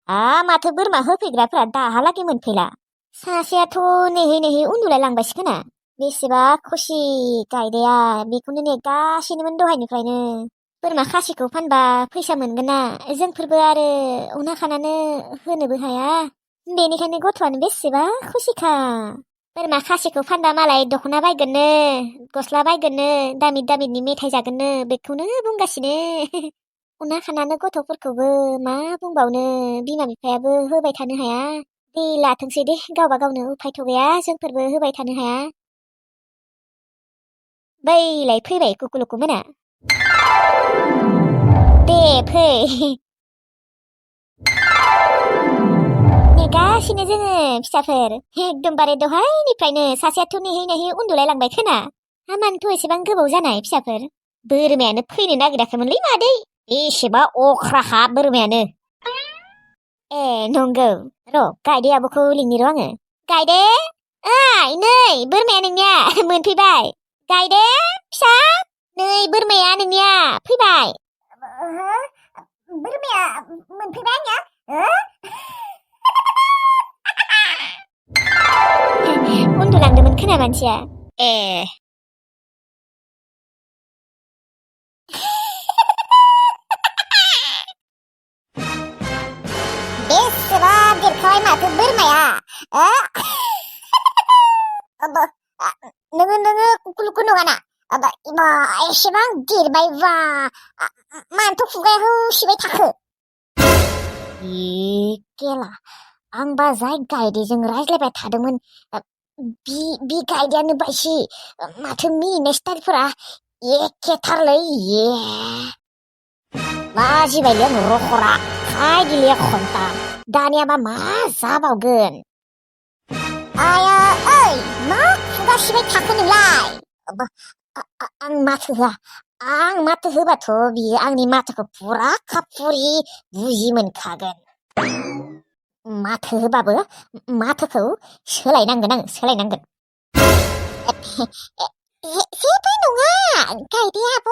माथो बोरमा होफैग्राफोरा दाहालागै मोनफैला। सासेयाथ' नेहै नेहै उन्दुलायलांबायसो खोना। बेसेबा खुसि गायदाया, बेखौनो नेगासिनोमोन दहायनिफ्रायनो। बोरमा खासिखौ फानबा फैसा मोनगोन ना, जोंफोरबो आरो उना खानानो होनोबो हाया। बेनिखायनो गथ'आनो बेसेबा खुसिखा। बोरमा खासिखौ फानबा मालाय दख'ना बायगोननो, गस्ला बायगोननो, दामि दामिनि मेथाइ जागोननो, बेखौनो बुंगासिनो। उना खानानो गथ'फोरखौबो मा बुंबावनो, बिमा बिफायाबो होबाय थानो हाया। दे लाथोंसै दे, गावबा गावनो उफायथ' गैया, जोंफोरबो होबाय थानो हाया। बैलाय फैबाय कुकुलुकु मोना। दे फै। नेगासिनो जोङो फिसाफोर, एकदमबारे दहायनिफ्रायनो। सासेयाथ' नेहै नेहै उन्दुलायलांबाय खोना। हामानोथ' एसेबां गोबाव जानाय फिसाफोर। बोरमायानो फैनो नागिराखैमोनलै मादै। एसेबा अख्राखा बोरमायानो। ए नंगौ, र' गायदे आब'खौ लिंनि र' आङो। गायदे, ओइ नै बोरमाया नोंनिया मोनफैबाय। गायदे फिसा, नै बोरमाया नोंनिया फैबाय। बोरमाया मोनफैबाय आंनिया? उन्दुलांदोंमोन खोना मानसिया। ए बेसेबा देरखाबाय माथो बोरमाया। नोङो कुकुलुकु नङाना? एसेबां देरबाय बा, मानोथ' खुगायाव सिबाय थाखो? केला, आंबा जाय गायदेजों रायज्लायबाय थादोंमोन, बि गायदेयानो बायसि। माथो मिनिनाय स्टाइलफोरा एखेथारलै। लाजिबायलै आं रखरा, खायदिलिया खन्था। दानियाबा मा जाबावगोन? आया ओइ, मा खुगा सिबाय थाखो नोंलाय? आं माथो होआ। आं माथो होबाथ' बियो आंनि माथोखौ फुरा खाफुरि बुजि मोनखागोन। माथो होबाबो माथोखौ सोलायनांगोन आं, सोलायनांगोन। जेबो नङा गायदे आब'।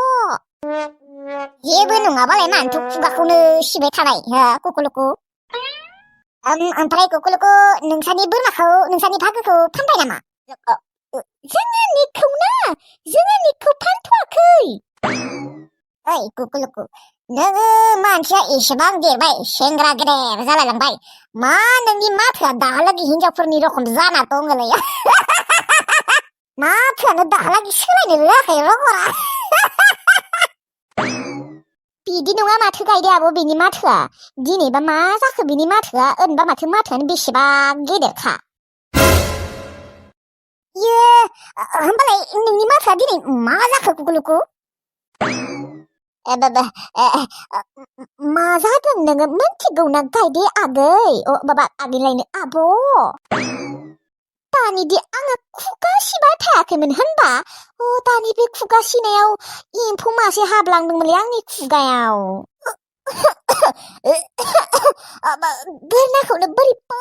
जेबो नङाबालाय मानोथ' खुगाखौनो सिबाय थानाय कुकुलुकु? ओमफ्राय कुकुलुकु, नोंसानि बोरमाखौ, नोंसानि भागोखौ फानबाय नामा? जोंहानिखौ फानथ'वाखै। ओइ कुकुलुकु, नोङो मानसिया एसेबां देरबाय, सेंग्रा गेदेर जालायलांबाय, मा नोंनि माथोआ दाहालागै हिनजावफोरनि रखम जाना दङलै। माथोआनो दाहालागै सोलायनो रोङाखै रखरा। बिदि नङा माथो गायदे आब' बेनि माथोआ। दिनैबा मा जाखो बिनि माथोआ? ओरैनोबा माथो माथोआनो बेसेबा गेदेरखा। होमबालाय नोंनि माथोआ दिनै मा जाखो कुकुलुकु? मा जादों नोङो मोनथिगौ ना गायदे आगै? आगैलायनो आब'। दानिदि आङो खुगा सिबाय थायाखैमोन होनबा? दानि बे खुगा सिनायाव एम्फौ मासे हाबलांदोंमोनलै आंनि खुगायाव। गोरनाखौनो बोरैबा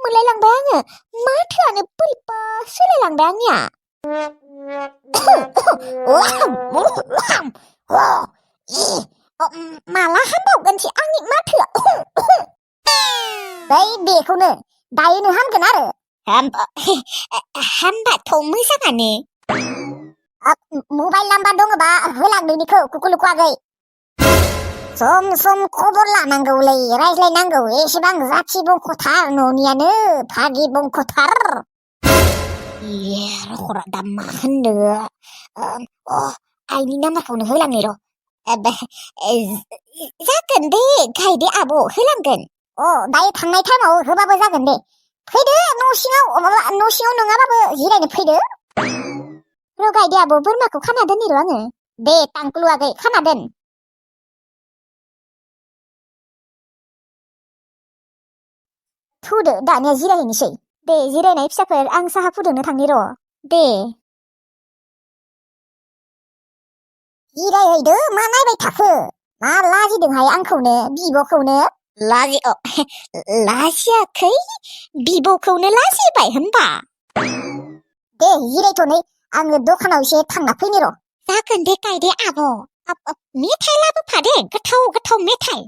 मोनलायलांबाय आङो। माथोआनो बोरैबा सोलायलांबाय आंनिया। माला हामबावगोनसै आंनि माथोआ? बेखौनो दायोनो हामगोन आरो। हामबाथ' मोजाङानो। मबाइल नाम्बार दङबा होलां नोंनिखौ कुकुलुकु आगै। सम सम खबर लानांगौलै, रायज्लायनांगौ। एसेबां जाथि बंख'थार, न'नियानो भागि बंख'थार। रखरा दा मा होननो? आइनि नाम्बारखौनो होलांनि र'। जागोन दे गायदे आब', होलांगोन। दायो थांनाय टाइमाव होबाबो जागोन दे। फैदो न' सिङाव नङाबाबो जिरायनो फैदो। र' गायदे आब', बोरमाखौ खाना दोननि र' आङो। दे तांकुलु आगै, खाना दोन। थुदो, दानिया जिरायहैनोसै। दे जिरायनाय फिसाफोर, आं साहा फुदुंनो थांनि र'। दे जिरायहैदो, मा नायबाय थाखो? मा लाजिदोंहाय आंखौनो, बिब'खौनो? लाजियाखै, बिब'खौनो लाजिबाय होनबा? दे जिरायथ'नै, आङो दखानाव एसे थांना फैनि र'। जागोन दे गायदे आब'। मेथाइ लाबोफादे, गोथाव गोथाव मेथाइ।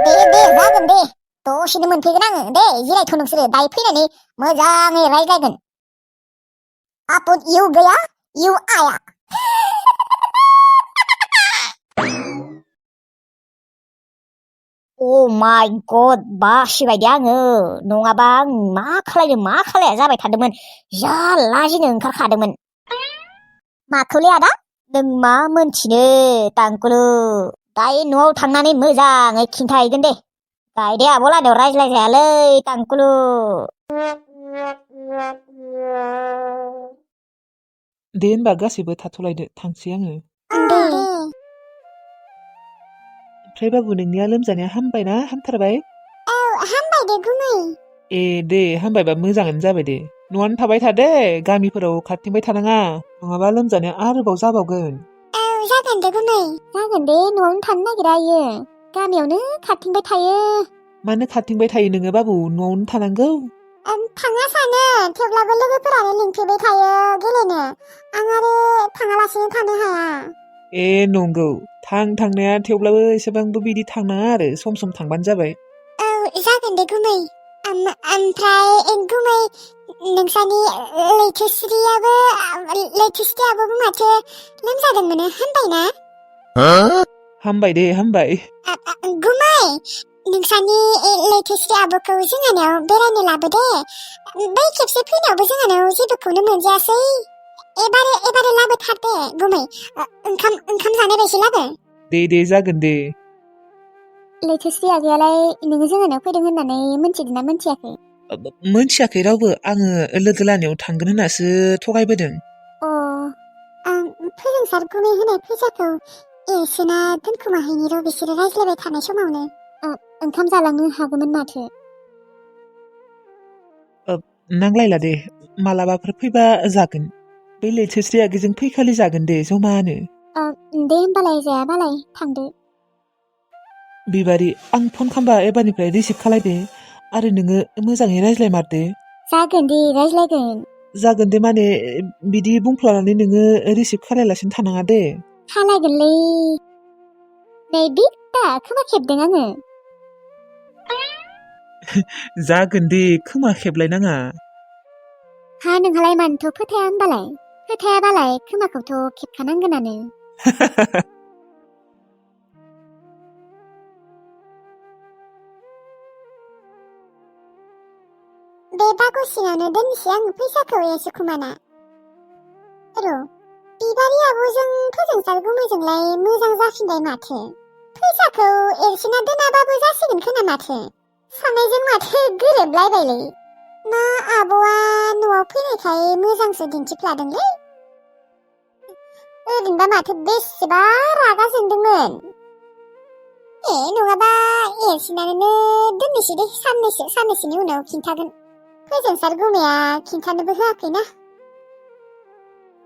दे दे जागोन दे दसेनो मोनफैगोन आङो दे जिरायथ' नोंसोरो दायो फैनानै मोजाङै रायज्लायगोन आपद इउ गैया इउ आया अ माय गड बासिबाय दे आङो नङाबा आं मा खालाया जाबाय थादोंमोन जा लाजिनो ओंखारखादोंमोन माखौलै आदा नों मा मोनथिनो तांकुलु दायो न'आव थांनानै मोजाङै खिन्थाहैगोन दे गायदे आब'लानियाव रायज्लायजायालै तांकुलु दे होनबा गासैबो थाथ'लायदो थांसै आङो ओमफ्राय बाबु नोंनिया लोमजानाया हामबायना हामथारबाय हामबाय दे गुमै ए दे हामबायबा मोजाङानो जाबाय दे न'आवनो थाबाय था दे गामिफोराव खारथिंबाय थानाङा नङाबा लोमजानाया आरोबाव जाबावगोन जागोन दे गुमै जागोन दे न'आवनो थानो नागिरा इयो गामियावनो खारथिंबाय थायो मानो खारथिंबाय थायो नोङो बाबु न'आवनो थानांगौ थाङा सानो थेवब्लाबो लोगोफोरानो लिंफैबाय थायो गेलेनो आं आरो थाङालासिनो थानो हाया ए नंगौ थांनाया थेवब्लाबो एसेबांबो बिदि थांनाङा आरो सम सम थांबानो जाबाय जागोन दे गुमै ओमफ्राय गुमै नोंसानि लैथोस्रियाबो माथो लोमजादोंमोन हामबायना हामबाय दे हामबाय गुमै नोंसानि लैथोस्रि आब'खौ जोंहानाव बेरायनो लाबोदे बै खेबसे फैनायावबो जोंहानाव जेबोखौनो मोनजायासै एबारो लाबोथार दे गुमै ओंखाम जानाय बायदि लाबो दे जागोन दे लैथोस्रि आगैयालाय नोङो जोंहानाव फैदों होननानै मोनथिदोंना मोनथियाखै मोनथियाखै रावबो आङो लोगो लानायाव थांगोन होननासो थगायबोदों आं फोरोंसार गुमै होनाय फैसाखौ एसेना दोनखोमाहैनि र' बिसोरो रायज्लायबाय थानाय समावनो ओंखाम जालांनो हागौमोन माथो नांलायला दे मालाबाफोर फैबा जागोन बै लैथोस्रि आगैजों फैखालि जागोन दे जमानो दे होमबालाय जायाबालाय थांदो बिबारि आं फन खालामबा एबारनिफ्राय रिसिभ खालायदे आरो नोङो मोजाङै रायज्लायमारदे जागोन दे रायज्लायगोन जागोन दे माने बिदि बुंफ्लानानै नोङो रिसिभ खालायालासिनो थानाङा दे खालायगोनलै नै बिकता खोमा खेबदों आङो जागोन दे खोमा खेबलायनाङा हा नोंहालाय मानोथ' फोथाया होमबालाय फोथायाबालाय खोमाखौथ' खेबखानांगोनानो बे बागुसिनावनो दोननोसै आङो फैसाखौ एसे खुमाना र' बिबारि आब'जों फोजोंसार गुमैजोंलाय मोजां जाफिनबाय माथो फैसाखौ एरसिना दोनाबाबो जासिगोन खोना माथो सानैजों माथो गोरोबलायबायलै ना आब'आ न'आव फैनायखाय मोजांसो दिन्थिफ्लादोंलै ओरैनोबा माथो बेसेबा रागा जोंदोंमोन नङाबा एरसिनानो दोननोसै दे साननैसोनि उनाव खिन्थागोन फोजोंसार गुमैया खिन्थानोबो होआखैना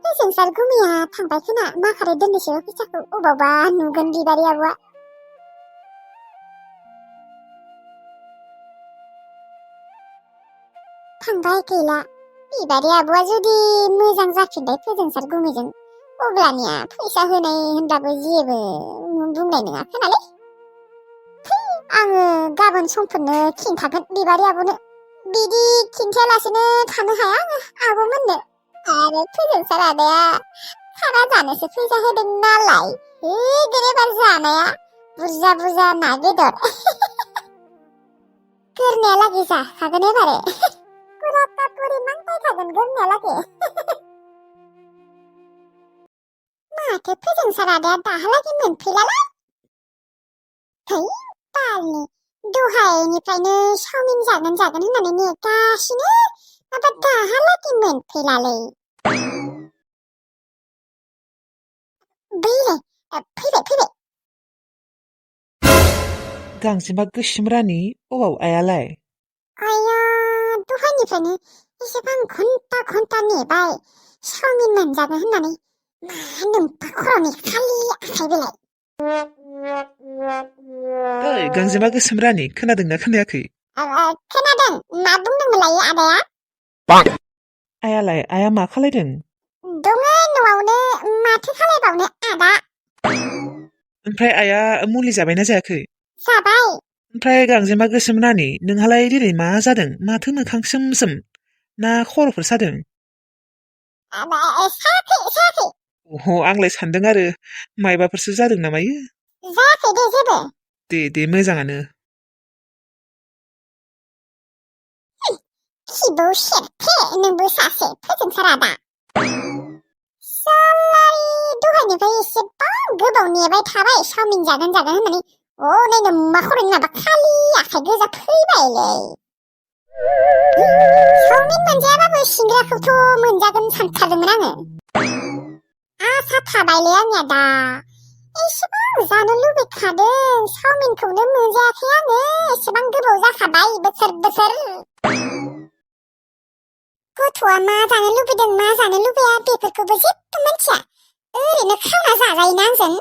फोजोंसार गुमैया थांबाय खोना माखारै दोननोसै फैसाखौ अबावबा नुगोन बिबारि आब'आ थांबाय गैला बिबारि आब'आ जुदि मोजां जाफिनबाय फोजोंसार गुमैजों अब्लानिया फैसा होनाय होनब्लाबो जेबो बुंनाय नङा खोनालै आङो गाबोन समफोरनो खिन्थागोन बिबारि आब'नो बिदि खिन्थायालासिनो थानो हाया आङो आब'मोननो आरो फोजोंसार आदाया खाना जानोसो फैसा होदों नालाय होगोन एबार जानाया बुरजा ना बेदर गोरनायालागै जाखागोन एबारे पुराता पुरि नांबाय थागोन गोरनायालागै माथो फोजोंसार आदाया दाहालागै मोनफैलालाय है बालनि दहायनिफ्रायनो चावमिन जागोन होननानै नेगासिनो माबा दाहालागै मोनफैलालै बैलाय फैबाय गांजेमा गोसोम रानि अबाव आयालाय आया दहायनिफ्रायनो एसेबां घन्टा नेबाय चावमिन मोनजागोन होननानै मा नोम्फा खर'नि खालि आखाय बेलाय ओइ गांजेमा गोसोम रानि खोनादोंना खोनायाखै खोनादों मा बुंदोंमोनलाय आदाया आया मा खालायदों दङ न'आवनो माथो खालायबावनो आदा ओमफ्राय आया मुलि जाबायना जायाखै जाबाय ओमफ्राय गांजेमा गोसोम नानि नोंहालाय दिनै मा जादों? माथो मोखां सोम ना खर'फोर सादों? सायाखै अह आंलाय सानदों आरो मायबाफोरसो जादों नामायो। जायाखै दे जेबो। दे मोजाङानो। खिबौ सेरथे नोंबो सासे फोजोंसारा दा। सालाय दहायनिफ्राय एसेबां गोबाव नेबाय थाबाय चावमिन जागोन होननानै हनै नोम्मा खर'नि माबा खालि आखाइ गोजा फैबायलै। चावमिन मोनजायाबाबो सिंग्राखौथ' मोनजागोन सानथारदोंमोन आङो। आसा थाबायलै आंनिया दा एसेबां जानो लुबैखादों चावमिनखौनो मोनजायाखै आङो एसेबां गोबाव जाखाबाय बोसोर। गथ'आ मा जानो लुबैदों मा जानो लुबैया बेफोरखौबो जेबो मिथिया ओरैनो खावना जाजायोना आंजों।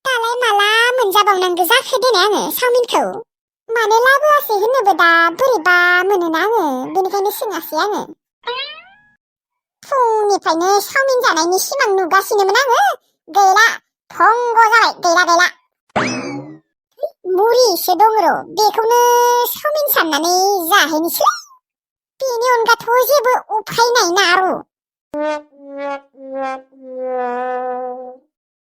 दालाय माला मोनजाबावनांगौ जाखो देनाय आङो चावमिनखौ। मानो लाबोआसै होननोबो दा बोरैबा मोनोना आङो बेनिखायनो सोङासै आङो। फुंनिफ्रायनो चावमिन जानायनि सिमां नुगासिनोमोन आङो गैला भंग जाबाय गैला। मुरिसो दङ र' बेखौनो चावमिन साननानै जाहैनोसै। बेनि अनगाथ' जेबो उफाय नायना र'।